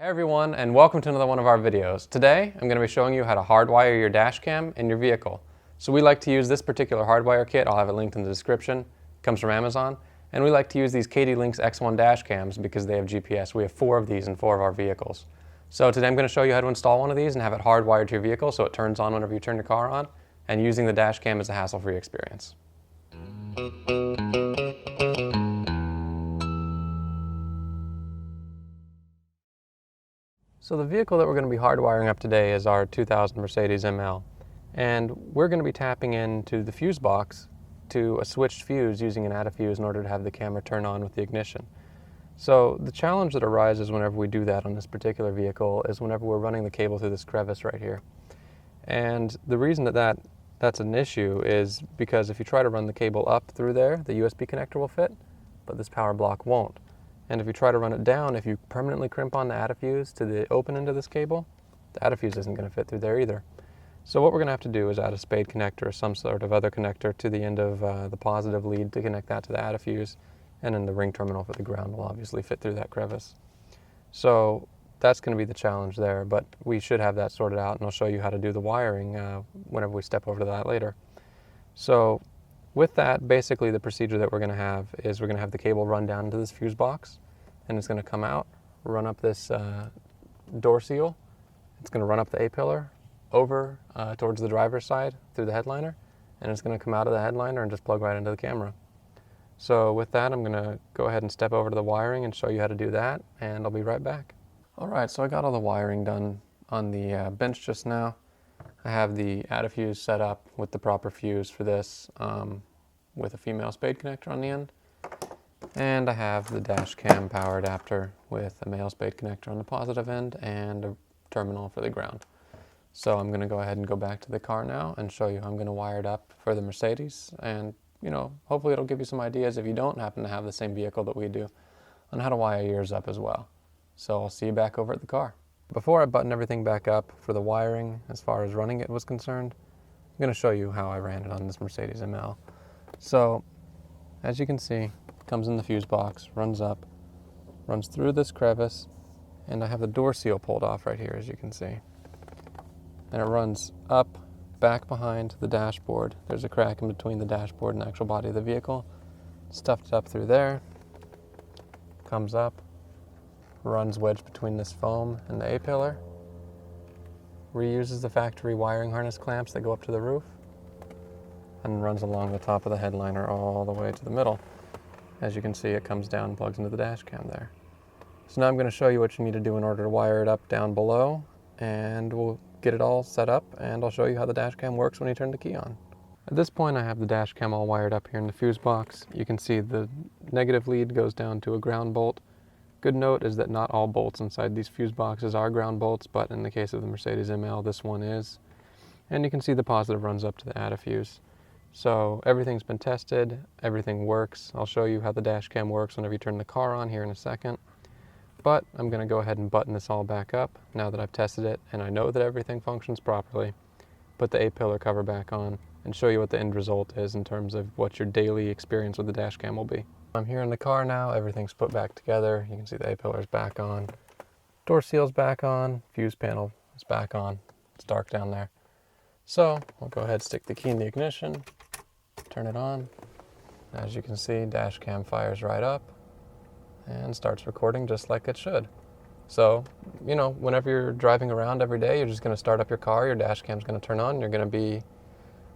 Hey everyone, and welcome to another one of our videos. Today, I'm going to be showing you how to hardwire your dash cam in your vehicle. So we like to use this particular hardwire kit. I'll have it linked in the description. It comes from Amazon. And we like to use these KD-Lynx X1 dash cams because they have GPS. We have 4 of these in 4 of our vehicles. So today I'm going to show you how to install one of these and have it hardwired to your vehicle so it turns on whenever you turn your car on, and using the dash cam is a hassle-free experience. So the vehicle that we're going to be hardwiring up today is our 2000 Mercedes ML. And we're going to be tapping into the fuse box to a switched fuse using an add a fuse in order to have the camera turn on with the ignition. So the challenge that arises whenever we do that on this particular vehicle is whenever we're running the cable through this crevice right here. And the reason that's an issue is because if you try to run the cable up through there, the USB connector will fit, but this power block won't. And if you try to run it down, if you permanently crimp on the add a fuse to the open end of this cable, the add a fuse isn't going to fit through there either. So what we're going to have to do is add a spade connector or some sort of other connector to the end of the positive lead to connect that to the add a fuse, and then the ring terminal for the ground will obviously fit through that crevice. So that's going to be the challenge there, but we should have that sorted out, and I'll show you how to do the wiring whenever we step over to that later. So with that, basically the procedure that we're going to have is we're going to have the cable run down into this fuse box, and it's going to come out, run up this door seal. It's going to run up the A-pillar over towards the driver's side through the headliner, and it's going to come out of the headliner and just plug right into the camera. So with that, I'm going to go ahead and step over to the wiring and show you how to do that, and I'll be right back. Alright, so I got all the wiring done on the bench just now. I have the add a fuse set up with the proper fuse for this with a female spade connector on the end. And I have the dash cam power adapter with a male spade connector on the positive end and a terminal for the ground. So I'm going to go ahead and go back to the car now and show you how I'm going to wire it up for the Mercedes. And, you know, hopefully it'll give you some ideas if you don't happen to have the same vehicle that we do on how to wire yours up as well. So I'll see you back over at the car. Before I button everything back up for the wiring, as far as running it was concerned, I'm going to show you how I ran it on this Mercedes ML. So, as you can see, it comes in the fuse box, runs up, runs through this crevice, and I have the door seal pulled off right here, as you can see. And it runs up, back behind the dashboard. There's a crack in between the dashboard and the actual body of the vehicle. Stuffed it up through there, comes up, runs wedged between this foam and the A-pillar, reuses the factory wiring harness clamps that go up to the roof, and runs along the top of the headliner all the way to the middle. As you can see, it comes down and plugs into the dash cam there. So now I'm going to show you what you need to do in order to wire it up down below, and we'll get it all set up, and I'll show you how the dash cam works when you turn the key on. At this point, I have the dash cam all wired up here in the fuse box. You can see the negative lead goes down to a ground bolt. Good note is that not all bolts inside these fuse boxes are ground bolts, but in the case of the Mercedes ML, this one is. And you can see the positive runs up to the add a fuse. So everything's been tested, everything works. I'll show you how the dash cam works whenever you turn the car on here in a second. But I'm going to go ahead and button this all back up now that I've tested it and I know that everything functions properly. Put the A-pillar cover back on and show you what the end result is in terms of what your daily experience with the dash cam will be. I'm here in the car now, everything's put back together. You can see the A-pillar's back on, door seal's back on, fuse panel is back on. It's dark down there. So I'll go ahead and stick the key in the ignition, turn it on. As you can see, dash cam fires right up and starts recording just like it should. So, you know, whenever you're driving around every day, you're just going to start up your car, your dash cam's going to turn on, and you're going to be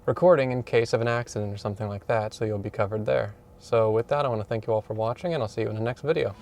recording in case of an accident or something like that, so you'll be covered there. So with that, I want to thank you all for watching, and I'll see you in the next video.